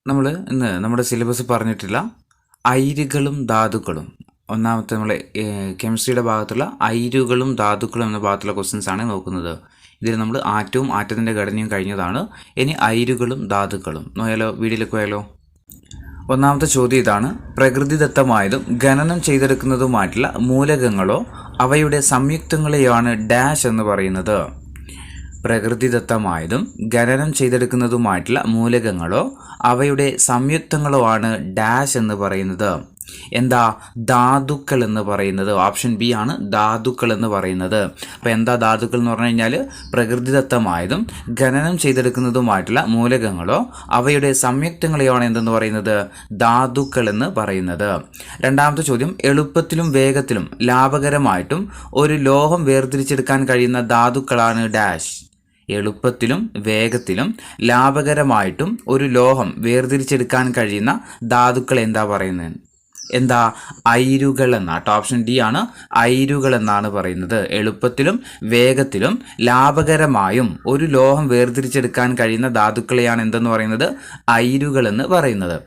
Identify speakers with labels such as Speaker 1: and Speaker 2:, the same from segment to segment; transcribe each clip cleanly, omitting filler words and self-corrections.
Speaker 1: നമ്മൾ ഇന്ന് നമ്മുടെ സിലബസ് പറഞ്ഞിട്ടില്ല അയിരുകളും ധാതുക്കളും. ഒന്നാമത്തെ നമ്മൾ കെമിസ്ട്രിയുടെ ഭാഗത്തുള്ള അയിരുകളും ധാതുക്കളും എന്ന ഭാഗത്തുള്ള ക്വസ്റ്റ്യൻസ് ആണ് നോക്കുന്നത്. ഇതിൽ നമ്മൾ ആറ്റവും ആറ്റത്തിൻ്റെ ഘടനയും കഴിഞ്ഞതാണ്. ഇനി അയിരുകളും ധാതുക്കളും നോയാലോ, വീഡിയോയിലേക്ക് പോയാലോ. ഒന്നാമത്തെ ചോദ്യം ഇതാണ്: പ്രകൃതിദത്തമായതും ഖനനം ചെയ്തെടുക്കുന്നതുമായിട്ടുള്ള മൂലകങ്ങളോ അവയുടെ സംയുക്തങ്ങളെയാണ് ഡാഷ് എന്ന് പറയുന്നത്. പ്രകൃതിദത്തമായതും ഖനനം ചെയ്തെടുക്കുന്നതുമായിട്ടുള്ള മൂലകങ്ങളോ അവയുടെ സംയുക്തങ്ങളോ ആണ് ഡാഷ് എന്ന് പറയുന്നത്. എന്താ ധാതുക്കൾ എന്ന് പറയുന്നത്? ഓപ്ഷൻ ബി ആണ് ധാതുക്കൾ എന്ന് പറയുന്നത്. അപ്പോൾ എന്താ ധാതുക്കൾ എന്ന് പറഞ്ഞു കഴിഞ്ഞാൽ പ്രകൃതിദത്തമായതും ഖനനം ചെയ്തെടുക്കുന്നതുമായിട്ടുള്ള മൂലകങ്ങളോ അവയുടെ സംയുക്തങ്ങളെയാണ് എന്തെന്ന് പറയുന്നത്? ധാതുക്കൾ എന്ന് പറയുന്നത്. രണ്ടാമത്തെ ചോദ്യം: എളുപ്പത്തിലും വേഗത്തിലും ലാഭകരമായിട്ടും ഒരു ലോഹം വേർതിരിച്ചെടുക്കാൻ കഴിയുന്ന ധാതുക്കളാണ് ഡാഷ്. എളുപ്പത്തിലും വേഗത്തിലും ലാഭകരമായിട്ടും ഒരു ലോഹം വേർതിരിച്ചെടുക്കാൻ കഴിയുന്ന ധാതുക്കൾ എന്താ പറയുന്നത്? എന്താ അയിരുകൾ എന്നാട്ടോ. ഓപ്ഷൻ ഡി ആണ് അയിരുകൾ എന്നാണ് പറയുന്നത്. എളുപ്പത്തിലും വേഗത്തിലും ലാഭകരമായും ഒരു ലോഹം വേർതിരിച്ചെടുക്കാൻ കഴിയുന്ന ധാതുക്കളെയാണ് എന്തെന്ന് പറയുന്നത്? അയിരുകൾ എന്ന് പറയുന്നത്.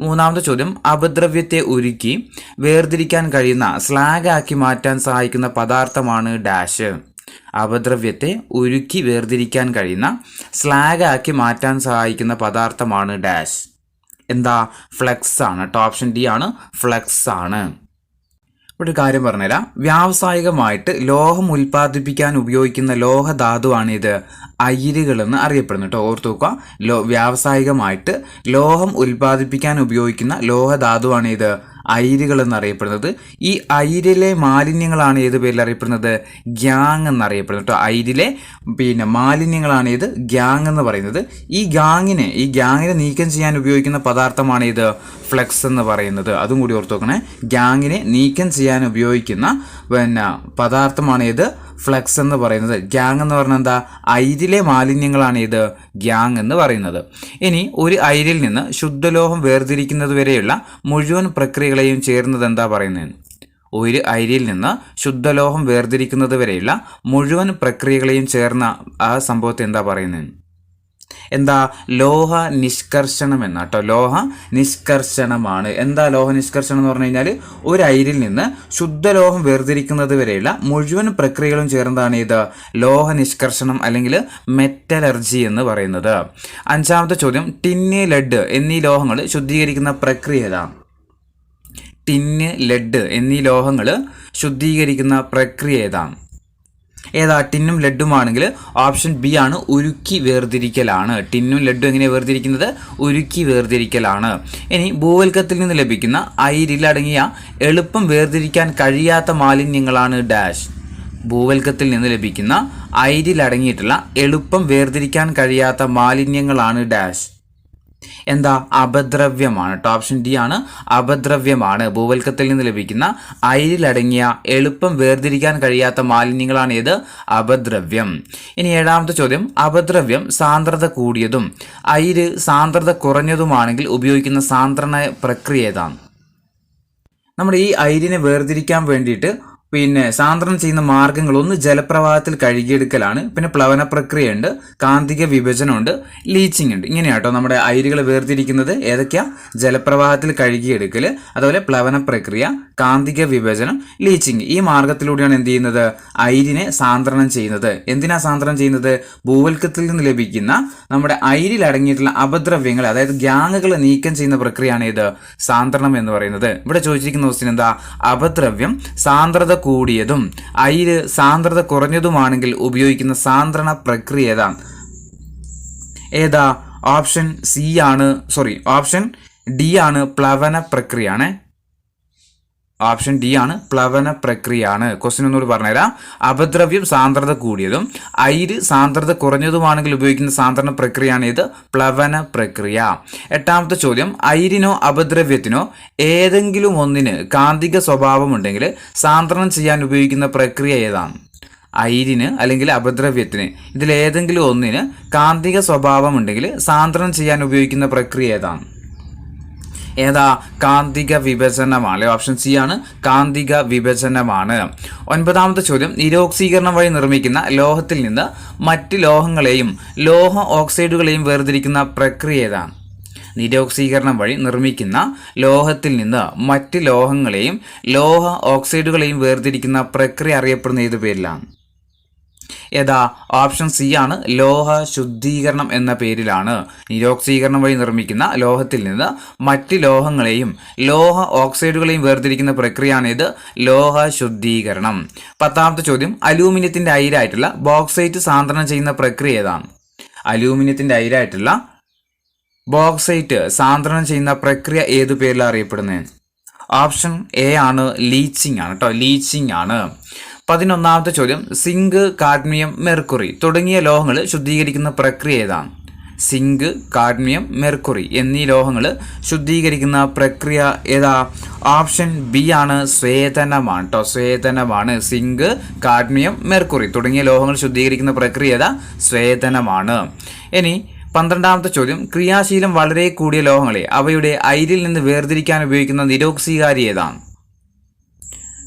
Speaker 1: മൂന്നാമത്തെ ചോദ്യം: അപദ്രവ്യത്തെ ഉരുക്കി വേർതിരിക്കാൻ കഴിയുന്ന സ്ലാഗ് ആക്കി മാറ്റാൻ സഹായിക്കുന്ന പദാർത്ഥമാണ് ഡാഷ്. അപദ്രവ്യത്തെ ഉരുക്കി വേർതിരിക്കാൻ കഴിയുന്ന സ്ലാഗ് ആക്കി മാറ്റാൻ സഹായിക്കുന്ന പദാർത്ഥമാണ് ഡാഷ്. എന്താ ഫ്ലെക്സ് ആണ് കേട്ടോ. ഓപ്ഷൻ ഡി ആണ് ഫ്ലെക്സ് ആണ്. ഇവിടെ ഒരു കാര്യം പറഞ്ഞുതരാം. വ്യാവസായികമായിട്ട് ലോഹം ഉൽപ്പാദിപ്പിക്കാൻ ഉപയോഗിക്കുന്ന ലോഹധാതുവാണ് ഇത് അയിരുകൾ എന്ന് അറിയപ്പെടുന്നു കേട്ടോ. ഓർത്തു നോക്കുക, വ്യാവസായികമായിട്ട് ലോഹം ഉൽപ്പാദിപ്പിക്കാൻ ഉപയോഗിക്കുന്ന ലോഹധാതുവാണ് ഇത് അയിരുകൾ എന്നറിയപ്പെടുന്നത്. ഈ അയിരിലെ മാലിന്യങ്ങളാണ് ഏത് പേരിൽ അറിയപ്പെടുന്നത്? ഗ്യാങ് എന്നറിയപ്പെടുന്നത് കേട്ടോ. അയിരിലെ മാലിന്യങ്ങളാണ് ഇത് ഗ്യാങ് എന്ന് പറയുന്നത്. ഈ ഗ്യാങ്ങിനെ നീക്കം ചെയ്യാൻ ഉപയോഗിക്കുന്ന പദാർത്ഥമാണ് ഇത് ഫ്ലെക്സ് എന്ന് പറയുന്നത്. അതും കൂടി ഓർത്ത് നോക്കണേ. ഗ്യാങ്ങിനെ നീക്കം ചെയ്യാൻ ഉപയോഗിക്കുന്ന പദാർത്ഥമാണ് ഇത് ഫ്ലെക്സ് എന്ന് പറയുന്നത്. ഗ്യാങ് എന്ന് പറഞ്ഞാൽ എന്താ? അയിരിലെ മാലിന്യങ്ങളാണ് ഇത് ഗ്യാങ് എന്ന് പറയുന്നത്. ഇനി ഒരു അയിരിൽ നിന്ന് ശുദ്ധലോഹം വേർതിരിക്കുന്നത് വരെയുള്ള മുഴുവൻ പ്രക്രിയകളെയും ചേർന്നത് എന്താ പറയുന്നത്? ഒരു അയിരിൽ നിന്ന് ശുദ്ധലോഹം വേർതിരിക്കുന്നത് വരെയുള്ള മുഴുവൻ പ്രക്രിയകളെയും ചേർന്ന ആ സംഭവത്തെ എന്താ പറയുന്നത്? എന്താ? ലോഹ നിഷ്കർഷണം എന്നാട്ടോ. ലോഹ നിഷ്കർഷണമാണ്. എന്താ ലോഹ നിഷ്കർഷണം എന്ന് പറഞ്ഞു കഴിഞ്ഞാൽ ഒരു അയിരിൽ നിന്ന് ശുദ്ധലോഹം വേർതിരിക്കുന്നത് വരെയുള്ള മുഴുവൻ പ്രക്രിയകളും ചേർന്നതാണ് ഇത് ലോഹ നിഷ്കർഷണം അല്ലെങ്കിൽ മെറ്റലർജി എന്ന് പറയുന്നത്. അഞ്ചാമത്തെ ചോദ്യം: ടിന്ന്, ലെഡ് എന്നീ ലോഹങ്ങൾ ശുദ്ധീകരിക്കുന്ന പ്രക്രിയ ഏതാ? ടിന്ന്, ലെഡ് എന്നീ ലോഹങ്ങൾ ശുദ്ധീകരിക്കുന്ന പ്രക്രിയ ഏതാ? ടിന്നും ലെഡുമാണെങ്കിൽ ഓപ്ഷൻ ബി ആണ് ഉരുക്കി വേർതിരിക്കലാണ്. ടിന്നും ലെഡും എങ്ങനെയാണ് വേർതിരിക്കുന്നത്? ഉരുക്കി വേർതിരിക്കലാണ്. ഇനി ഭൂവൽക്കത്തിൽ നിന്ന് ലഭിക്കുന്ന അയിരിലടങ്ങിയ എളുപ്പം വേർതിരിക്കാൻ കഴിയാത്ത മാലിന്യങ്ങളാണ് ഡാഷ്. ഭൂവൽക്കത്തിൽ നിന്ന് ലഭിക്കുന്ന അയിരിലടങ്ങിയിട്ടുള്ള എളുപ്പം വേർതിരിക്കാൻ കഴിയാത്ത മാലിന്യങ്ങളാണ് ഡാഷ്. എന്താ? അപദ്രവ്യമാണ് കേട്ടോ. ഓപ്ഷൻ ഡി ആണ് അപദ്രവ്യമാണ്. ഭൂവൽക്കത്തിൽ നിന്ന് ലഭിക്കുന്ന അയിരിലടങ്ങിയ എളുപ്പം വേർതിരിക്കാൻ കഴിയാത്ത മാലിന്യങ്ങളാണ് ഏത്? അപദ്രവ്യം. ഇനി ഏഴാമത്തെ ചോദ്യം: അപദ്രവ്യം സാന്ദ്രത കൂടിയതും അയിര് സാന്ദ്രത കുറഞ്ഞതുമാണെങ്കിൽ ഉപയോഗിക്കുന്ന സാന്ദ്രണ പ്രക്രിയ ഏതാണ്? നമ്മുടെ ഈ അയിരിനെ വേർതിരിക്കാൻ വേണ്ടിയിട്ട് സാന്ദ്രണം ചെയ്യുന്ന മാർഗങ്ങൾ ഒന്ന് ജലപ്രവാഹത്തിൽ കഴുകിയെടുക്കലാണ്, പിന്നെ പ്ലവന പ്രക്രിയയുണ്ട്, കാന്തിക വിഭജനമുണ്ട്, ലീച്ചിങ് ഉണ്ട്. ഇങ്ങനെയാട്ടോ നമ്മുടെ അയിരുകൾ വേർതിരിക്കുന്നത്. ഏതൊക്കെയാ? ജലപ്രവാഹത്തിൽ കഴുകിയെടുക്കൽ, അതുപോലെ പ്ലവന പ്രക്രിയ, കാന്തിക വിഭജനം, ലീച്ചിങ്. ഈ മാർഗത്തിലൂടെയാണ് എന്ത് ചെയ്യുന്നത്? അയിരിനെ സാന്ദ്രണം ചെയ്യുന്നത്. എന്തിനാ സാന്ദ്രണം ചെയ്യുന്നത്? ഭൂവൽക്കത്തിൽ നിന്ന് ലഭിക്കുന്ന നമ്മുടെ അയിരിൽ അടങ്ങിയിട്ടുള്ള അപദ്രവ്യങ്ങൾ, അതായത് ഗ്യാങ്ങുകൾ നീക്കം ചെയ്യുന്ന പ്രക്രിയയാണ് ഇത് സാന്ദ്രണം എന്ന് പറയുന്നത്. ഇവിടെ ചോദിച്ചിരിക്കുന്ന ക്വസ്റ്റ്യൻ എന്താ? അപദ്രവ്യം സാന്ദ്രത കൂടിയതും അയിര് സാന്ദ്രത കുറഞ്ഞതുമാണെങ്കിൽ ഉപയോഗിക്കുന്ന സാന്ദ്രണ പ്രക്രിയ ഏതാ? ഓപ്ഷൻ ഡി ആണ് പ്ലവന പ്രക്രിയയാണ്. ഓപ്ഷൻ ഡി ആണ് പ്ലവന പ്രക്രിയയാണ്. ക്വസ്റ്റ്യൻ ഒന്നുകൂടി പറഞ്ഞുതരാം. അപദ്രവ്യം സാന്ദ്രത കൂടിയതും അയിര് സാന്ദ്രത കുറഞ്ഞതുമാണെങ്കിൽ ഉപയോഗിക്കുന്ന സാന്ദ്രണ പ്രക്രിയയാണ് ഇത് പ്ലവന പ്രക്രിയ. എട്ടാമത്തെ ചോദ്യം: അയിരിനോ അപദ്രവ്യത്തിനോ ഏതെങ്കിലും ഒന്നിന് കാന്തിക സ്വഭാവം ഉണ്ടെങ്കിൽ സാന്ദ്രണം ചെയ്യാൻ ഉപയോഗിക്കുന്ന പ്രക്രിയ ഏതാണ്? അയിരിന് അല്ലെങ്കിൽ അപദ്രവ്യത്തിന് ഇതിലേതെങ്കിലും ഒന്നിന് കാന്തിക സ്വഭാവം ഉണ്ടെങ്കിൽ സാന്ദ്രണം ചെയ്യാൻ ഉപയോഗിക്കുന്ന പ്രക്രിയ ഏതാണ്? ഏതാ? കാന്തിക വിഭജനമാണ്. ഓപ്ഷൻ സി ആണ് കാന്തിക വിഭജനമാണ്. ഒൻപതാമത്തെ ചോദ്യം: നിരോക്സീകരണം വഴി നിർമ്മിക്കുന്ന ലോഹത്തിൽ നിന്ന് മറ്റ് ലോഹങ്ങളെയും ലോഹ ഓക്സൈഡുകളെയും വേർതിരിക്കുന്ന പ്രക്രിയ ഏതാണ്? നിരോക്സീകരണം വഴി നിർമ്മിക്കുന്ന ലോഹത്തിൽ നിന്ന് മറ്റ് ലോഹങ്ങളെയും ലോഹ ഓക്സൈഡുകളെയും വേർതിരിക്കുന്ന പ്രക്രിയ അറിയപ്പെടുന്ന ഏത് പേരിലാണ്? ഏതാ? ഓപ്ഷൻ സി ആണ് ലോഹ ശുദ്ധീകരണം എന്ന പേരിലാണ്. നിരോക്സീകരണം വഴി നിർമ്മിക്കുന്ന ലോഹത്തിൽ നിന്ന് മറ്റ് ലോഹങ്ങളെയും ലോഹ ഓക്സൈഡുകളെയും വേർതിരിക്കുന്ന പ്രക്രിയയാണ് ഇത് ലോഹ ശുദ്ധീകരണം. 10ാമത്തെ ചോദ്യം, അലൂമിനിയത്തിന്റെ അയിരായിട്ടുള്ള ബോക്സൈറ്റ് സാന്ദ്രണം ചെയ്യുന്ന പ്രക്രിയ ഏതാണ്? അലൂമിനിയത്തിന്റെ അയിരായിട്ടുള്ള ബോക്സൈറ്റ് സാന്ദ്രണം ചെയ്യുന്ന പ്രക്രിയ ഏതു പേരിലാണ് അറിയപ്പെടുന്നത്? ഓപ്ഷൻ എ ആണ് ലീച്ചിങ് ആണ് കേട്ടോ, ലീച്ചിങ് ആണ്. 11ാമത്തെ ചോദ്യം, സിങ്ക്, കാഡ്മിയം, മെർക്കുറി തുടങ്ങിയ ലോഹങ്ങൾ ശുദ്ധീകരിക്കുന്ന പ്രക്രിയ ഏതാണ്? സിങ്ക്, കാഡ്മിയം, മെർക്കുറി എന്നീ ലോഹങ്ങൾ ശുദ്ധീകരിക്കുന്ന പ്രക്രിയ ഏതാ? ഓപ്ഷൻ ബി ആണ് സ്വേദനമാണ് കേട്ടോ, സ്വേദനമാണ്. സിങ്ക്, കാഡ്മിയം, മെർക്കുറി തുടങ്ങിയ ലോഹങ്ങൾ ശുദ്ധീകരിക്കുന്ന പ്രക്രിയ ഏതാ? സ്വേദനമാണ്. ഇനി 12ാമത്തെ ചോദ്യം, ക്രിയാശീലം വളരെ കൂടിയ ലോഹങ്ങളെ അവയുടെ അയിരിൽ നിന്ന് വേർതിരിക്കാൻ ഉപയോഗിക്കുന്ന നിരോക്സീകാരി ഏതാണ്?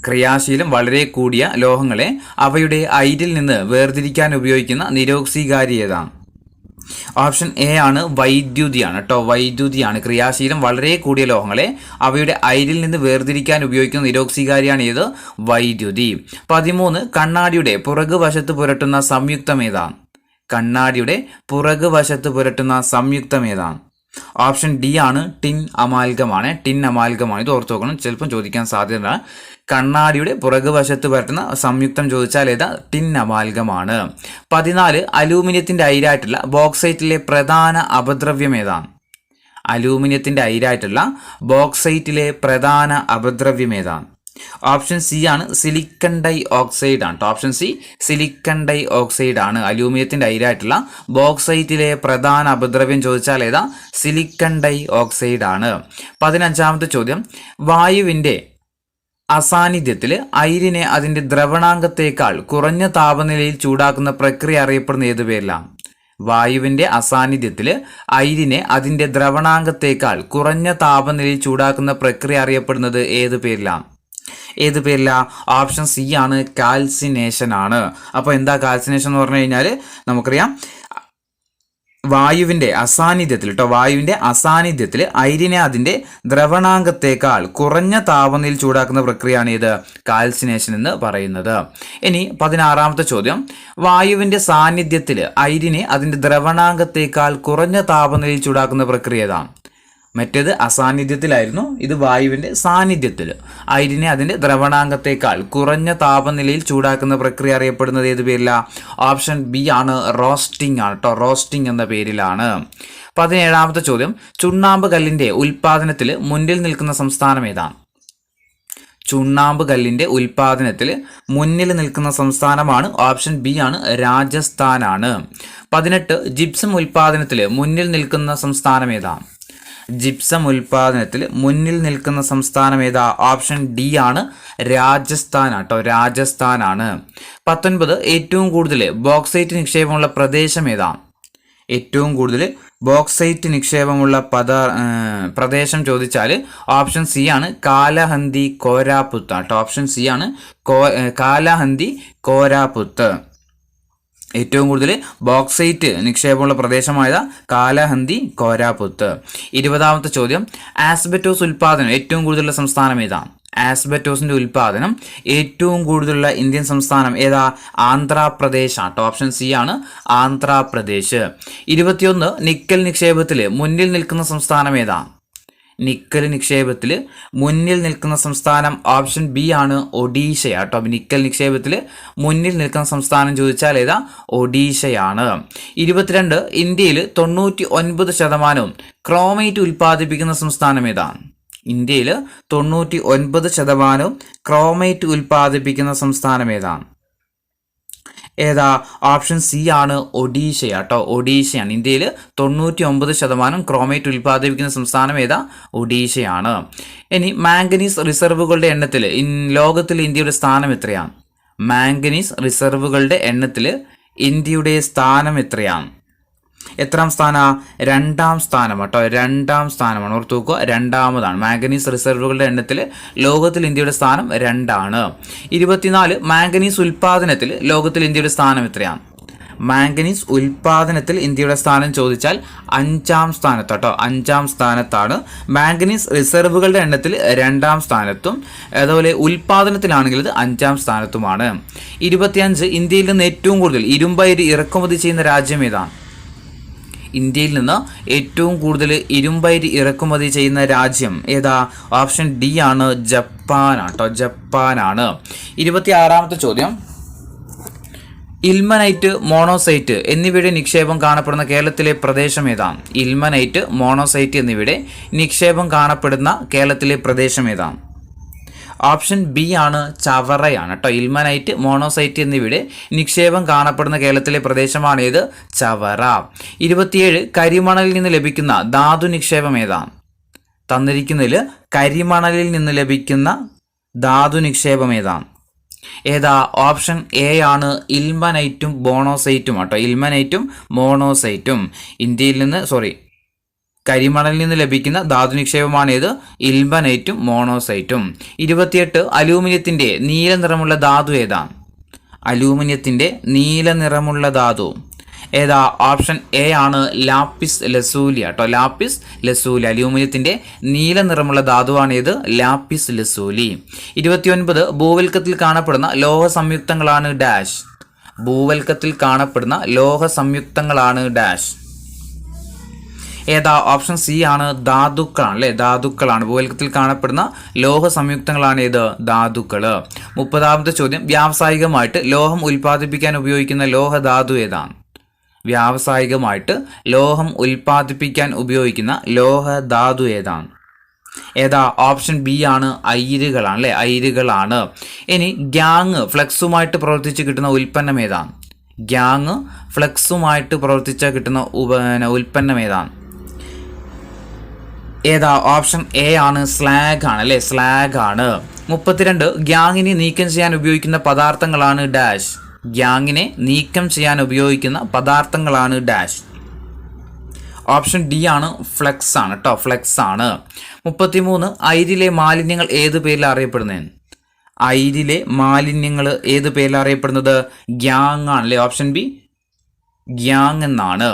Speaker 1: ക്രിയാശീലം വളരെ കൂടിയ ലോഹങ്ങളെ അവയുടെ അയിരിൽ നിന്ന് വേർതിരിക്കാൻ ഉപയോഗിക്കുന്ന നിരോക്സീകാരി ഏതാണ്? ഓപ്ഷൻ എ ആണ് വൈദ്യുതിയാണ് കേട്ടോ, വൈദ്യുതിയാണ്. ക്രിയാശീലം വളരെ കൂടിയ ലോഹങ്ങളെ അവയുടെ അയിരിൽ നിന്ന് വേർതിരിക്കാൻ ഉപയോഗിക്കുന്ന നിരോക്സീകാരിയാണ് ഏത്? വൈദ്യുതി. 13, കണ്ണാടിയുടെ പുറകു വശത്ത് പുരട്ടുന്ന സംയുക്തം ഏതാണ്? കണ്ണാടിയുടെ പുറകു വശത്ത് പുരട്ടുന്ന സംയുക്തം ഏതാണ്? ഓപ്ഷൻ ഡി ആണ് ടിൻ അമാൽഗമാണ്, ടിൻ അമാൽഗമാണ്. ഇത് ഓർത്ത് നോക്കണം, ചിലപ്പം ചോദിക്കാൻ സാധ്യത. കണ്ണാടിയുടെ പുറകു വശത്ത് പരത്തുന്ന സംയുക്തം ചോദിച്ചാൽ ഏതാ? ടിൻ അമാൽഗമാണ്. 14, അലൂമിനിയത്തിന്റെ അയിരായിട്ടുള്ള ബോക്സൈറ്റിലെ പ്രധാന അപദ്രവ്യം ഏതാണ്? അലൂമിനിയത്തിന്റെ അയിരായിട്ടുള്ള ബോക്സൈറ്റിലെ പ്രധാന അപദ്രവ്യം ഏതാണ്? ഓപ്ഷൻ സി ആണ് സിലിക്കൺ ഡൈ ഓക്സൈഡ് ആണ്. Option C silicon dioxide ആണ്. അലൂമിനിയത്തിന്റെ അയിരായിട്ടുള്ള ബോക്സൈറ്റിലെ പ്രധാന അപദ്രവ്യം ചോദിച്ചാൽ ഏതാ? സിലിക്കൺ ഡൈ ഓക്സൈഡ് ആണ്. 15ാമത്തെ ചോദ്യം, വായുവിന്റെ അസാന്നിധ്യത്തിൽ അയിരിനെ അതിന്റെ ദ്രവണാങ്കത്തേക്കാൾ കുറഞ്ഞ താപനിലയിൽ ചൂടാക്കുന്ന പ്രക്രിയ അറിയപ്പെടുന്ന ഏതു പേരിലാണ്? വായുവിന്റെ അസാന്നിധ്യത്തിൽ അയിരിനെ അതിന്റെ ദ്രവണാങ്കത്തേക്കാൾ കുറഞ്ഞ താപനിലയിൽ ചൂടാക്കുന്ന പ്രക്രിയ അറിയപ്പെടുന്നത് ഏതു പേരിലാണ്? ഏത് പേരില്ല? ഓപ്ഷൻ സി ആണ് കാൽസിനേഷൻ ആണ്. അപ്പോൾ എന്താ കാൽസിനേഷൻ എന്ന് പറഞ്ഞു കഴിഞ്ഞാൽ നമുക്കറിയാം, വായുവിന്റെ അസാന്നിധ്യത്തിൽ കേട്ടോ, വായുവിന്റെ അസാന്നിധ്യത്തിൽ അയിരിനെ അതിന്റെ ദ്രവണാങ്കത്തേക്കാൾ കുറഞ്ഞ താപനിലയിൽ ചൂടാക്കുന്ന പ്രക്രിയയാണ് ഇത് കാൽസിനേഷൻ എന്ന് പറയുന്നത്. ഇനി 16ാമത്തെ ചോദ്യം, വായുവിന്റെ സാന്നിധ്യത്തിൽ അയിരിനെ അതിന്റെ ദ്രവണാങ്കത്തേക്കാൾ കുറഞ്ഞ താപനിലയിൽ ചൂടാക്കുന്ന പ്രക്രിയ ഏതാണ്? മറ്റേത് അസാന്നിധ്യത്തിലായിരുന്നു, ഇത് വായുവിന്റെ സാന്നിധ്യത്തിൽ അയിരിനെ അതിന്റെ ദ്രവണാങ്കത്തേക്കാൾ കുറഞ്ഞ താപനിലയിൽ ചൂടാക്കുന്ന പ്രക്രിയ അറിയപ്പെടുന്നത് ഏത് പേരില? ഓപ്ഷൻ ബി ആണ് റോസ്റ്റിംഗ് ആണ് കേട്ടോ, റോസ്റ്റിംഗ് എന്ന പേരിലാണ്. 17ാമത്തെ ചോദ്യം, ചുണ്ണാമ്പ് കല്ലിന്റെ ഉൽപാദനത്തിൽ മുന്നിൽ നിൽക്കുന്ന സംസ്ഥാനം ഏതാണ്? ചുണ്ണാമ്പ് കല്ലിന്റെ ഉൽപാദനത്തിൽ മുന്നിൽ നിൽക്കുന്ന സംസ്ഥാനമാണ് ഓപ്ഷൻ ബി ആണ് രാജസ്ഥാനാണ്. 18, ജിപ്സം ഉൽപാദനത്തിൽ മുന്നിൽ നിൽക്കുന്ന സംസ്ഥാനം ഏതാണ്? ജിപ്സം ഉൽപാദനത്തിൽ മുന്നിൽ നിൽക്കുന്ന സംസ്ഥാനം ഏതാ? ഓപ്ഷൻ ഡി ആണ് രാജസ്ഥാൻ ആട്ടോ, രാജസ്ഥാനാണ്. 19, ഏറ്റവും കൂടുതൽ ബോക്സൈറ്റ് നിക്ഷേപമുള്ള പ്രദേശം ഏതാണ്? ഏറ്റവും കൂടുതൽ ബോക്സൈറ്റ് നിക്ഷേപമുള്ള പ്രദേശം ചോദിച്ചാൽ ഓപ്ഷൻ സി ആണ് കാലഹന്ദി കോരാപുത്ത് ആട്ടോ, ഓപ്ഷൻ സി ആണ് കാലഹന്ദി കോരാപുത്ത്. ഏറ്റവും കൂടുതൽ ബോക്സൈറ്റ് നിക്ഷേപമുള്ള പ്രദേശമായത് കാലഹന്ദി കോരാപുത്ത്. 20ാമത്തെ ചോദ്യം, ആസ്ബറ്റോസ് ഉൽപാദനം ഏറ്റവും കൂടുതലുള്ള സംസ്ഥാനം ഏതാണ്? ആസ്ബറ്റോസിന്റെ ഉൽപാദനം ഏറ്റവും കൂടുതലുള്ള ഇന്ത്യൻ സംസ്ഥാനം ഏതാ? ആന്ധ്രാപ്രദേശ് ആട്ടോ, ഓപ്ഷൻ സി ആണ് ആന്ധ്രാപ്രദേശ്. 21, നിക്കൽ നിക്ഷേപത്തിൽ മുന്നിൽ നിൽക്കുന്ന സംസ്ഥാനം ഏതാ? നിക്കൽ നിക്ഷേപത്തിൽ മുന്നിൽ നിൽക്കുന്ന സംസ്ഥാനം ഓപ്ഷൻ ബി ആണ് ഒഡീഷയാട്ടോ. നിക്കൽ നിക്ഷേപത്തിൽ മുന്നിൽ നിൽക്കുന്ന സംസ്ഥാനം ചോദിച്ചാൽ ഏതാ? ഒഡീഷയാണ്. 22, ഇന്ത്യയിൽ 99% ക്രോമൈറ്റ് ഉൽപ്പാദിപ്പിക്കുന്ന സംസ്ഥാനം ഏതാണ്? ഇന്ത്യയിൽ 99% ക്രോമൈറ്റ് ഉൽപ്പാദിപ്പിക്കുന്ന സംസ്ഥാനം ഏതാണ്? ഏതാ? ഓപ്ഷൻ സി ആണ് ഒഡീഷയാട്ടോ, ഒഡീഷയാണ്. ഇന്ത്യയിൽ 99% ക്രോമൈറ്റ് ഉൽപ്പാദിപ്പിക്കുന്ന സംസ്ഥാനം ഏതാ? ഒഡീഷയാണ്. ഇനി മാംഗനീസ് റിസർവുകളുടെ എണ്ണത്തിൽ ലോകത്തിൽ ഇന്ത്യയുടെ സ്ഥാനം എത്രയാണ്? മാംഗനീസ് റിസർവുകളുടെ എണ്ണത്തിൽ ഇന്ത്യയുടെ സ്ഥാനം എത്രയാണ്? എത്രാം സ്ഥാന? 2ാം സ്ഥാനം കേട്ടോ, 2ാം സ്ഥാനമാണ്. ഓർത്ത് നോക്കുക, 2ാമതാണ്. മാംഗനീസ് റിസർവുകളുടെ എണ്ണത്തിൽ ലോകത്തിൽ ഇന്ത്യയുടെ സ്ഥാനം 2 ആണ്. 24, മാംഗനീസ് ഉൽപാദനത്തിൽ ലോകത്തിൽ ഇന്ത്യയുടെ സ്ഥാനം എത്രയാണ്? മാംഗനീസ് ഉൽപാദനത്തിൽ ഇന്ത്യയുടെ സ്ഥാനം ചോദിച്ചാൽ 5ാം സ്ഥാനത്ത് കേട്ടോ, 5ാം സ്ഥാനത്താണ്. മാംഗനീസ് റിസർവുകളുടെ എണ്ണത്തിൽ 2ാം സ്ഥാനത്തും, അതുപോലെ ഉൽപാദനത്തിലാണെങ്കിൽ ഇത് 5ാം സ്ഥാനത്തുമാണ്. 25 ഇന്ത്യയിൽ നിന്ന് ഏറ്റവും കൂടുതൽ ഇരുമ്പയിര് ഇറക്കുമതി ചെയ്യുന്ന രാജ്യം ഏതാണ്? ഇന്ത്യയിൽ നിന്ന് ഏറ്റവും കൂടുതൽ ഇരുമ്പയിര് ഇറക്കുമതി ചെയ്യുന്ന രാജ്യം ഏതാ? ഓപ്ഷൻ ഡി ആണ്, ജപ്പാനാണ് കേട്ടോ, ജപ്പാനാണ്. 26ാമത്തെ ചോദ്യം, ഇൽമനൈറ്റ്, മോണോസൈറ്റ് എന്നിവയുടെ നിക്ഷേപം കാണപ്പെടുന്ന കേരളത്തിലെ പ്രദേശം ഏതാണ്? ഇൽമനൈറ്റ്, മോണോസൈറ്റ് എന്നിവയുടെ നിക്ഷേപം കാണപ്പെടുന്ന കേരളത്തിലെ പ്രദേശം ഏതാണ്? ഓപ്ഷൻ ബി ആണ്, ചവറയാണ് കേട്ടോ. ഇൽമനൈറ്റ്, മോണോസൈറ്റ് എന്നിവയുടെ നിക്ഷേപം കാണപ്പെടുന്ന കേരളത്തിലെ പ്രദേശമാണ് ഏത്? ചവറ. 27 കരിമണലിൽ നിന്ന് ലഭിക്കുന്ന ധാതു നിക്ഷേപം ഏതാണ്? തന്നിരിക്കുന്നതിൽ കരിമണലിൽ നിന്ന് ലഭിക്കുന്ന ധാതു നിക്ഷേപം ഏതാണ്? ഏതാ? ഓപ്ഷൻ എ ആണ്, ഇൽമനൈറ്റും മോണോസൈറ്റും കേട്ടോ. ഇൽമനൈറ്റും മോണോസൈറ്റും ഇന്ത്യയിൽ നിന്ന് കരിമണലിൽ നിന്ന് ലഭിക്കുന്ന ധാതു നിക്ഷേപമാണ് ഏത്? ഇൽമനൈറ്റും മോണോസൈറ്റും. 28 അലൂമിനിയത്തിന്റെ നീല നിറമുള്ള ധാതു ഏതാണ്? അലൂമിനിയത്തിന്റെ നീല നിറമുള്ള ധാതു ഏതാ? ഓപ്ഷൻ എ ആണ്, ലാപ്പിസ് ലസൂലി കേട്ടോ. ലാപ്പിസ് ലസൂലി, അലൂമിനിയത്തിന്റെ നീല നിറമുള്ള ധാതുവാണ് ഏത്? Lapis lazuli. 29 ഭൂവൽക്കത്തിൽ കാണപ്പെടുന്ന ലോഹ സംയുക്തങ്ങളാണ് ഡാഷ്. ഭൂവൽക്കത്തിൽ കാണപ്പെടുന്ന ലോഹ സംയുക്തങ്ങളാണ് ഡാഷ്. ഏതാ? ഓപ്ഷൻ സി ആണ്, ധാതുക്കളാണ് അല്ലേ, ധാതുക്കളാണ്. ഭൂവൽക്കത്തിൽ കാണപ്പെടുന്ന ലോഹ സംയുക്തങ്ങളാണ് ഏത്? ധാതുക്കൾ. 30ാമത്തെ ചോദ്യം, വ്യാവസായികമായിട്ട് ലോഹം ഉൽപ്പാദിപ്പിക്കാൻ ഉപയോഗിക്കുന്ന ലോഹധാതു ഏതാണ്? വ്യാവസായികമായിട്ട് ലോഹം ഉൽപ്പാദിപ്പിക്കാൻ ഉപയോഗിക്കുന്ന ലോഹധാതു ഏതാണ്? ഏതാ? ഓപ്ഷൻ ബി ആണ്, അയിരുകളാണ് അല്ലേ, അയിരുകളാണ്. ഇനി ഗ്യാങ് ഫ്ലെക്സുമായിട്ട് പ്രവർത്തിച്ച് കിട്ടുന്ന ഉൽപ്പന്നം ഏതാണ്? ഗ്യാങ് ഫ്ലെക്സുമായിട്ട് പ്രവർത്തിച്ചാൽ കിട്ടുന്ന ഉൽപ്പന്നം ഏതാണ്? ഏതാ? ഓപ്ഷൻ എ ആണ്, സ്ലാഗ് ആണ് അല്ലേ, സ്ലാഗ് ആണ്. 32 ഗ്യാങ്ങിനെ നീക്കം ചെയ്യാൻ ഉപയോഗിക്കുന്ന പദാർത്ഥങ്ങളാണ് ഡാഷ്. ഗ്യാങ്ങിനെ നീക്കം ചെയ്യാൻ ഉപയോഗിക്കുന്ന പദാർത്ഥങ്ങളാണ് ഡാഷ്. ഓപ്ഷൻ ഡി ആണ്, ഫ്ലെക്സ് ആണ് കേട്ടോ, ഫ്ലെക്സ് ആണ്. 33 അയിരിലെ മാലിന്യങ്ങൾ ഏത് പേരിൽ അറിയപ്പെടുന്നത്? അയിരിലെ മാലിന്യങ്ങൾ ഏത് പേരിൽ അറിയപ്പെടുന്നത്? ഗ്യാങ് ആണ് അല്ലേ, ഓപ്ഷൻ ബി, ഗ്യാങ് എന്നാണ്.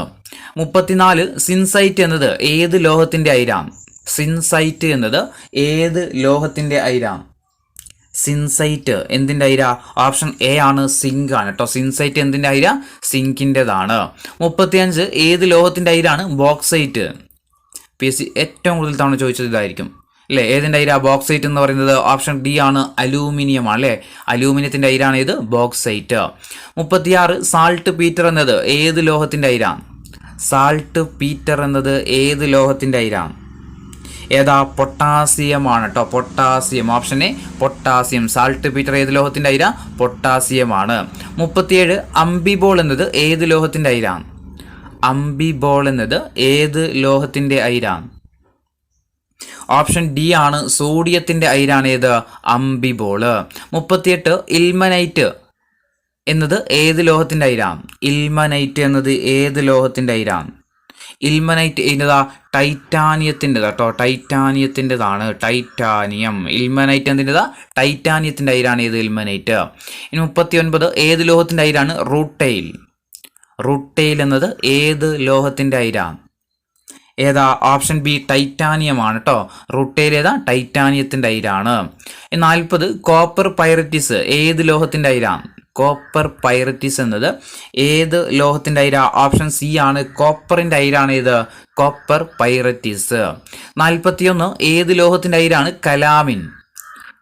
Speaker 1: 34 സിൻസൈറ്റ് എന്നത് ഏത് ലോഹത്തിന്റെ അയിരാണ്? സിൻസൈറ്റ് എന്നത് ഏത് ലോഹത്തിന്റെ അയിരാണ്? സിൻസൈറ്റ് എന്തിൻ്റെ അയിര? ഓപ്ഷൻ എ ആണ്, സിങ്ക് ആണ് കേട്ടോ. സിൻസൈറ്റ് എന്തിൻ്റെ അയിര? സിങ്കിൻ്റെതാണ്. 35 ഏത് ലോഹത്തിന്റെ അയിരാണ്? ബോക്സൈറ്റ്. PSC ഏറ്റവും കൂടുതൽ തവണ ചോദിച്ചത് ഇതായിരിക്കും അല്ലേ. ഏതിൻ്റെ അയിര? ബോക്സൈറ്റ് എന്ന് പറയുന്നത് ഓപ്ഷൻ ഡി ആണ്, അലൂമിനിയം ആണ് അല്ലേ. അലൂമിനിയത്തിന്റെ അയിരാണ് ഇത്, ബോക്സൈറ്റ്. 36 സാൾട്ട് പീറ്റർ എന്നത് ഏത് ലോഹത്തിന്റെ അയിരാണ്? സാൾട്ട് പീറ്റർ എന്നത് ഏത് ലോഹത്തിന്റെ അയിരാണ്? ഏതാ? പൊട്ടാസ്യം ആണ് കേട്ടോ, potassium. Option A, potassium. Salt Peter ഏത് ലോഹത്തിന്റെ അയിര? പൊട്ടാസ്യം ആണ്. 37 അംബിബോൾ എന്നത് ഏത് ലോഹത്തിന്റെ അയിരാണ്? അംബിബോൾ എന്നത് ഏത് ലോഹത്തിന്റെ അയിരാണ്? ഓപ്ഷൻ ഡി ആണ്, സോഡിയത്തിന്റെ അയിരാണ് ഏത്? അംബിബോള്. 38 ഇൽമനൈറ്റ് എന്നത് ഏത് ലോഹത്തിന്റെ അയിരാണ്? ഇൽമനൈറ്റ് എന്നത് ഏത് ലോഹത്തിന്റെ അയിരാണ്? ഇൽമനൈറ്റ് എന്നതാ? ടൈറ്റാനിയത്തിൻ്റെതാ കേട്ടോ, ടൈറ്റാനിയത്തിൻ്റെതാണ്, ടൈറ്റാനിയം. ഇൽമനൈറ്റ് എന്തിൻ്റെതാ? ടൈറ്റാനിയത്തിന്റെ അയിരാണ് ഏത്? ഇൽമനൈറ്റ്. ഇനി 39 ഏത് ലോഹത്തിന്റെ അയിരാണ്? റൂട്ടൈൽ. റൂട്ടൈൽ എന്നത് ഏത് ലോഹത്തിന്റെ അയിരാണ്? ഏതാ? ഓപ്ഷൻ ബി, ടൈറ്റാനിയം ആണ് കേട്ടോ. റൂട്ടൈൽ ഏതാ? ടൈറ്റാനിയത്തിന്റെ അയിരാണ്. 40 കോപ്പർ പൈററ്റിസ് ഏത് ലോഹത്തിന്റെ അയിരാണ്? കോപ്പർ പൈററ്റിസ് എന്നത് ഏത് ലോഹത്തിന്റെ അയിര? ഓപ്ഷൻ സി ആണ്, കോപ്പറിന്റെ അയിരാണ് ഏത്? Copper pyrites. 41 ഏത് ലോഹത്തിന്റെ അയിരാണ്? കലാമിൻ.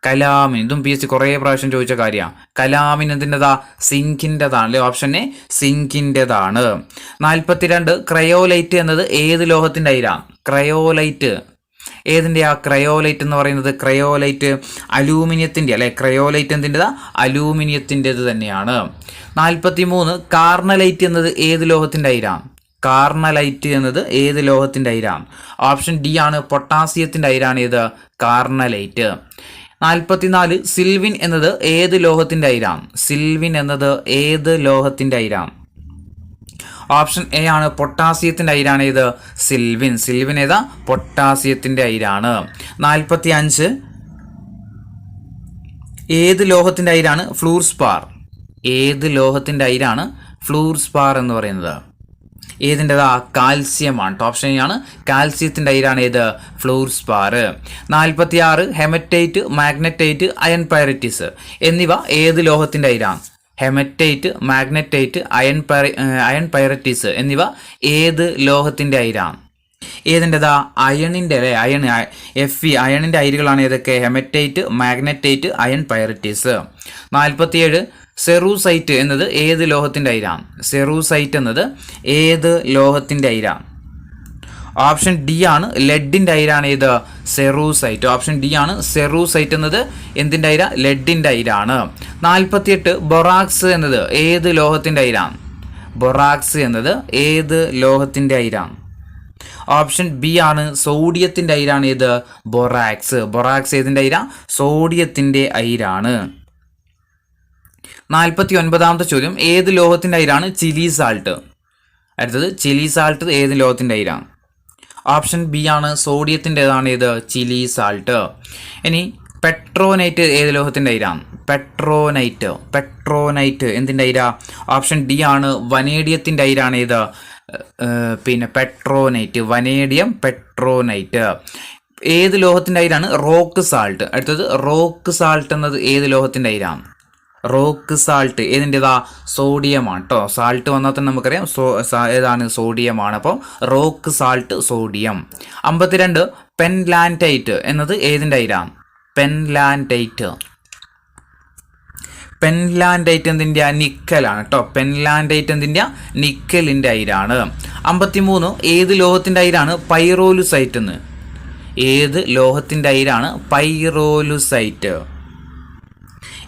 Speaker 1: കലാമിൻ, ഇതും PSC കുറേ പ്രാവശ്യം ചോദിച്ച കാര്യമാണ്. കലാമിൻ എന്തിൻ്റെതാ? സിങ്കിൻ്റെതാണ് അല്ലേ, ഓപ്ഷൻ എ, സിങ്കിൻ്റെതാണ്. 42 ക്രയോലൈറ്റ് എന്നത് ഏത് ലോഹത്തിന്റെ അയിരാണ്? ക്രയോലൈറ്റ് ഏതിൻ്റെയാ? ക്രയോലൈറ്റ് എന്ന് പറയുന്നത്, ക്രയോലൈറ്റ് അലൂമിനിയത്തിൻ്റെ അല്ലേ. ക്രയോലൈറ്റ് എന്തിൻ്റെതാ? അലൂമിനിയത്തിൻ്റെത് തന്നെയാണ്. 43 കാർണലൈറ്റ് എന്നത് ഏത് ലോഹത്തിന്റെ അയിരാണ്? കാർണലൈറ്റ് എന്നത് ഏത് ലോഹത്തിന്റെ അയിരാണ്? ഓപ്ഷൻ ഡി ആണ്, പൊട്ടാസ്യത്തിന്റെ അയിരാണ് ഏത്? കാർണലൈറ്റ്. 44 സിൽവിൻ എന്നത് ഏത് ലോഹത്തിന്റെ അയിരാണ്? സിൽവിൻ എന്നത് ഏത് ലോഹത്തിന്റെ അയിരാണ്? ഓപ്ഷൻ എ ആണ്, പൊട്ടാസ്യത്തിന്റെ അയിരാണ് ഏത്? സിൽവിൻ. സിൽവിൻ ഏതാ? പൊട്ടാസ്യത്തിന്റെ അയിരാണ്. 45 ഏത് ലോഹത്തിന്റെ അയിരാണ്? ഫ്ലൂർസ്പാർ. ഏത് ലോഹത്തിന്റെ അയിരാണ്? ഫ്ലൂർസ്പാർ എന്ന് പറയുന്നത്? ഏതിൻ്റെതാ? കാൽസ്യമാണ്. ഓപ്ഷൻ എ ആണ് കാൽസ്യത്തിൻ്റെ അയിരാണ് ഏത്? ഫ്ലൂർസ്പാർ. 46 ഹെമറ്റൈറ്റ്, മാഗ്നറ്റൈറ്റ്, അയൺ പൈററ്റിസ് എന്നിവ ഏത് ലോഹത്തിൻ്റെ അയിരാണ്? ഹെമറ്റൈറ്റ്, മാഗ്നറ്റൈറ്റ്, അയൺ പൈററ്റിസ് എന്നിവ ഏത് ലോഹത്തിൻ്റെ അയിരാണ്? ഏതിൻ്റെതാ? അയണിൻ്റെ അല്ലേ? Fe അയണിൻ്റെ അയിരുകളാണ് ഏതൊക്കെ? Hematite, magnetite, iron pyrites. 47 cerussite എന്നത് ഏത് ലോഹത്തിൻ്റെ അയിരാണ്? സെറൂസൈറ്റ് എന്നത് ഏത് ലോഹത്തിൻ്റെ അയിരാണ്? ഓപ്ഷൻ ഡി ആണ് ലെഡിൻ്റെ അയിരാണ് ഏത്? സെറൂസൈറ്റ്. ഓപ്ഷൻ ഡി ആണ് സെറൂസൈറ്റ് എന്നത് എന്തിൻ്റെ അയിര? ലെഡിൻ്റെ അയിരാണ്. 48 ബൊറാക്സ് എന്നത് ഏത് ലോഹത്തിൻ്റെ അയിരാണ്? ബൊറാക്സ് എന്നത് ഏത് ലോഹത്തിൻ്റെ അയിരാണ്? ഓപ്ഷൻ ബി ആണ് സോഡിയത്തിൻ്റെ അയിരാണ് ഏത്? ബൊറാക്സ്. ബൊറാക്സ് ഏതിൻ്റെ അയിര? സോഡിയത്തിൻ്റെ അയിരാണ്. 49ാമത്തെ ചോദ്യം, ഏത് ലോഹത്തിൻ്റെ അയിരാണ് ചിലി സാൾട്ട്? അടുത്തത് ചിലി സാൾട്ട് ഏത് ലോഹത്തിൻ്റെ അയിരാണ്? ഓപ്ഷൻ ബി ആണ് സോഡിയത്തിൻ്റെതാണ് ഏത്? Chile salt. ഇനി പെട്രോനൈറ്റ് ഏത് ലോഹത്തിൻ്റെ അയിരാണ്? പെട്രോനൈറ്റ് എന്തിൻ്റെ അയിര? ഓപ്ഷൻ ഡി ആണ് വനേഡിയത്തിൻ്റെ അയിരാണ് ഏത്? Patronite, vanadium patronite. ഏത് ലോഹത്തിൻ്റെ അയിരാണ്? Rock salt. അടുത്തത് റോക്ക് സാൾട്ട് എന്നത് ഏത് ലോഹത്തിൻ്റെ അയിരാണ്? Rock salt ഏതിൻ്റെതാ? സോഡിയമാണ് കേട്ടോ. സാൾട്ട് വന്നാൽ തന്നെ നമുക്കറിയാം ഏതാണ്? സോഡിയമാണ്. അപ്പോൾ റോക്ക് സാൾട്ട് സോഡിയം. 52 പെൻലാൻഡൈറ്റ് എന്നത് ഏതിൻ്റെ അയിരാണ്? പെൻലാൻഡൈറ്റ് എന്തിൻ്റെ? നിക്കലാണ് കേട്ടോ. പെൻലാൻഡൈറ്റ് എന്തിൻ്റെ? നിക്കലിൻ്റെ അയിരാണ്. 53 ഏത് ലോഹത്തിൻ്റെ അയിരാണ് പൈറോലുസൈറ്റ് എന്ന്? ഏത് ലോഹത്തിൻ്റെ അയിരാണ് പൈറോലുസൈറ്റ്?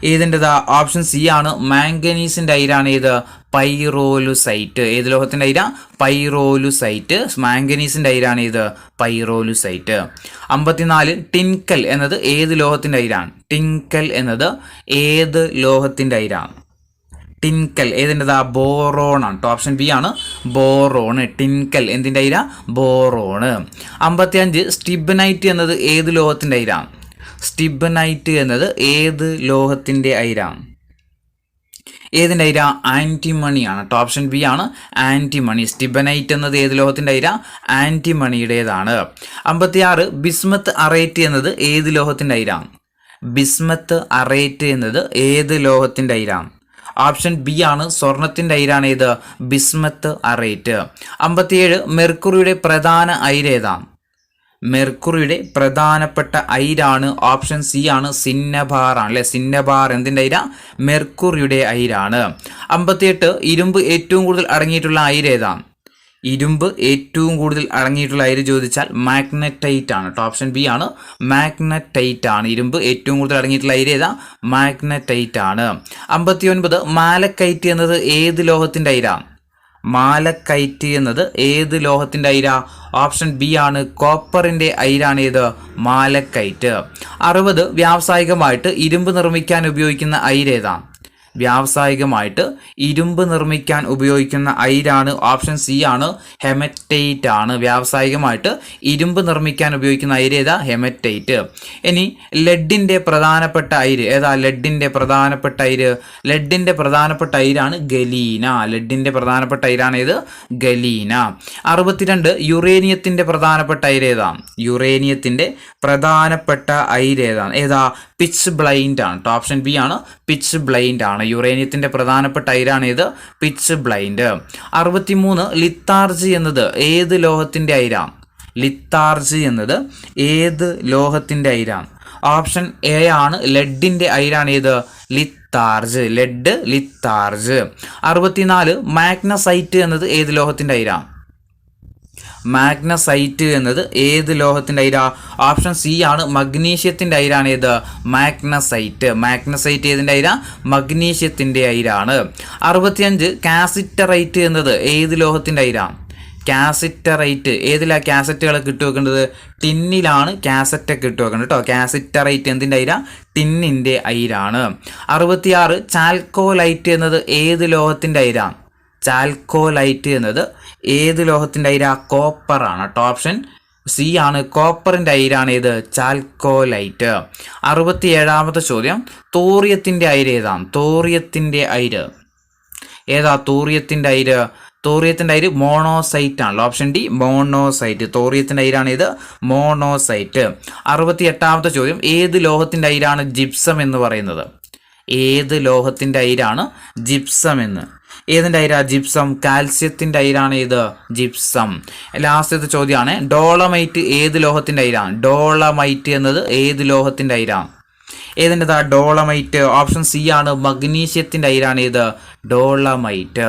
Speaker 1: ഏതിൻ്റെതാ? ഓപ്ഷൻ സി ആണ് മാംഗനീസിൻ്റെ അയിരാണ് ഏത്? പൈറോലുസൈറ്റ്. ഏത് ലോഹത്തിൻ്റെ അയിര? പൈറോലുസൈറ്റ്. മാംഗനീസിൻ്റെ അയിരാണ് ഏത്? പൈറോലുസൈറ്റ്. 54 ടിൻകൽ എന്നത് ഏത് ലോഹത്തിൻ്റെ അയിരാണ്? ടിൻകൽ എന്നത് ഏത് ലോഹത്തിൻ്റെ അയിരാണ്? ടിൻകൽ ഏതിൻ്റെതാ? ബോറോൺ ആണ്. ഓപ്ഷൻ ബി ആണ് ബോറോൺ. ടിൻകൽ എന്തിൻ്റെ അയിര? ബോറോൺ. 55 സ്റ്റിബ്നൈറ്റ് എന്നത് ഏത് ലോഹത്തിൻ്റെ അയിരാണ്? സ്റ്റിബ്നൈറ്റ് എന്നത് ഏത് ലോഹത്തിൻ്റെ അയിരാണ്? ഏതിൻ്റെ അയിര? ആൻറ്റിമണിയാണ്. ഓപ്ഷൻ ബി ആണ് ആൻറ്റിമണി. സ്റ്റിബനൈറ്റ് എന്നത് ഏത് ലോഹത്തിൻ്റെ അയിര? ആൻറ്റിമണിയുടേതാണ്. 56 ബിസ്മത്ത് അറേറ്റ് എന്നത് ഏത് ലോഹത്തിൻ്റെ അയിരാണ്? ബിസ്മത്ത് അറേറ്റ് എന്നത് ഏത് ലോഹത്തിൻ്റെ അയിരാണ്? ഓപ്ഷൻ ബി ആണ് സ്വർണത്തിൻ്റെ അയിരാണ് ഏത്? ബിസ്മത്ത് അറേറ്റ്. 57 മെർക്കുറിയുടെ പ്രധാന അയിര് ഏതാണ്? മെർക്കുറിയുടെ പ്രധാനപ്പെട്ട അയിരാണ് ഓപ്ഷൻ സി ആണ് സിന്നബാർ ആണ് അല്ലെ. സിന്നബാർ എന്തിൻ്റെ അയിര? മെർക്കുറിയുടെ അയിരാണ്. 58 ഇരുമ്പ് ഏറ്റവും കൂടുതൽ അടങ്ങിയിട്ടുള്ള അയിര് ഏതാണ്? ഇരുമ്പ് ഏറ്റവും കൂടുതൽ അടങ്ങിയിട്ടുള്ള അയിര് ചോദിച്ചാൽ മാഗ്നറ്റൈറ്റ് ആണ്. ഓപ്ഷൻ ബി ആണ് മാഗ്നറ്റൈറ്റ് ആണ്. ഇരുമ്പ് ഏറ്റവും കൂടുതൽ അടങ്ങിയിട്ടുള്ള അയിര് ഏതാ? മാഗ്നറ്റൈറ്റ് ആണ്. 59 മാലക്കൈറ്റ് എന്നത് ഏത് ലോഹത്തിൻ്റെ അയിരാണ്? മാലക്കൈറ്റ് എന്നത് ഏത് ലോഹത്തിൻ്റെ അയിര? ഓപ്ഷൻ ബി ആണ് കോപ്പറിൻ്റെ അയിരാണ് ഏത്? മാലക്കൈറ്റ്. 60 വ്യാവസായികമായിട്ട് ഇരുമ്പ് നിർമ്മിക്കാൻ ഉപയോഗിക്കുന്ന അയിര് ഏതാണ്? വ്യാവസായികമായിട്ട് ഇരുമ്പ് നിർമ്മിക്കാൻ ഉപയോഗിക്കുന്ന അയിരാണ് ഓപ്ഷൻ സി ആണ് ഹെമറ്റൈറ്റ് ആണ്. വ്യാവസായികമായിട്ട് ഇരുമ്പ് നിർമ്മിക്കാൻ ഉപയോഗിക്കുന്ന അയിര് ഏതാ? ഹെമറ്റൈറ്റ്. ഇനി ലെഡിൻ്റെ പ്രധാനപ്പെട്ട അയിര് ഏതാ? ലെഡിൻ്റെ പ്രധാനപ്പെട്ട അയിര്? ലെഡിൻ്റെ പ്രധാനപ്പെട്ട അയിരാണ് ഗലീന. ലെഡിൻ്റെ പ്രധാനപ്പെട്ട അയിരാണ് ഏത്? ഗലീന. 62 യുറേനിയത്തിൻ്റെ പ്രധാനപ്പെട്ട അയിര് ഏതാണ്? യുറേനിയത്തിൻ്റെ പ്രധാനപ്പെട്ട അയിര് ഏതാണ്? ഏതാ? പിച്ച് ബ്ലൈൻഡ് ആണ്. ഓപ്ഷൻ ബി ആണ് പിച്ച് ബ്ലൈൻഡ് ആണ്. യുറേനിയത്തിൻ്റെ പ്രധാനപ്പെട്ട അയിരാണ് ഏത്? Pitch blind. 63 ലിത്താർജി എന്നത് ഏത് ലോഹത്തിൻ്റെ അയിരാണ്? ലിത്താർജി എന്നത് ഏത് ലോഹത്തിൻ്റെ അയിരാണ്? ഓപ്ഷൻ എ ആണ് ലെഡിൻ്റെ അയിരാണ് ഏത്? ലിത്താർജ്. Lead litharge. 64 മാഗ്നസൈറ്റ് എന്നത് ഏത് ലോഹത്തിൻ്റെ അയിരാണ്? മാഗ്നസൈറ്റ് എന്നത് ഏത് ലോഹത്തിൻ്റെ അയിര? ഓപ്ഷൻ സി ആണ് മഗ്നീഷ്യത്തിൻ്റെ അയിരാണ് ഏത്? മാഗ്നസൈറ്റ്. മാഗ്നസൈറ്റ് ഏതിൻ്റെ അയിര? മഗ്നീഷ്യത്തിൻ്റെ അയിരാണ്. 65 കാസിറ്ററൈറ്റ് എന്നത് ഏത് ലോഹത്തിൻ്റെ അയിരാണ്? കാസിറ്ററൈറ്റ് ഏതിലാണ് കാസറ്റുകളൊക്കെ ഇട്ട് വെക്കേണ്ടത്? ടിന്നിലാണ് കാസറ്റൊക്കെ ഇട്ട് വെക്കേണ്ടത് കേട്ടോ. കാസിറ്ററൈറ്റ് എന്തിൻ്റെ അയിര? ടിന്നിൻ്റെ അയിരാണ്. 66 ചാൽക്കോലൈറ്റ് എന്നത് ഏത് ലോഹത്തിൻ്റെ അയിരാണ്? ചാൽക്കോലൈറ്റ് എന്നത് ഏത് ലോഹത്തിൻ്റെ അയിര? കോപ്പറാണ്. ഓപ്ഷൻ സി ആണ് കോപ്പറിൻ്റെ അയിരാണ് ഏത്? ചാൽക്കോലൈറ്റ്. 67ാമത്തെ ചോദ്യം, തോറിയത്തിൻ്റെ അയിര് ഏതാണ്? തോറിയത്തിൻ്റെ അയിര് ഏതാ തോറിയത്തിൻ്റെ അയിര്? തോറിയത്തിൻ്റെ അയിര് മോണോസൈറ്റ് ആണല്ലോ. Option D monazite. തോറിയത്തിൻ്റെ അയിരാണ് ഇത് മോണോസൈറ്റ്. 68ാമത്തെ ചോദ്യം, ഏത് ലോഹത്തിൻ്റെ അയിരാണ് ജിപ്സം എന്ന് പറയുന്നത്? ഏത് ലോഹത്തിൻ്റെ അയിരാണ് ജിപ്സം എന്ന്? ഏതിൻ്റെ അയിരാ ജിപ്സം? കാൽസ്യത്തിൻ്റെ അയിരാണ് ഇത് ജിപ്സം. ലാസ്റ്റത്തെ ചോദ്യമാണ്, ഡോളമൈറ്റ് ഏത് ലോഹത്തിൻ്റെ അയിരാണ്? ഡോളമൈറ്റ് എന്നത് ഏത് ലോഹത്തിൻ്റെ അയിരാണ്? ഏതിൻ്റെതാ ഡോളമൈറ്റ്? ഓപ്ഷൻ സി ആണ്, മഗ്നീഷ്യത്തിൻ്റെ അയിരാണ് ഇത് ഡോളമൈറ്റ്.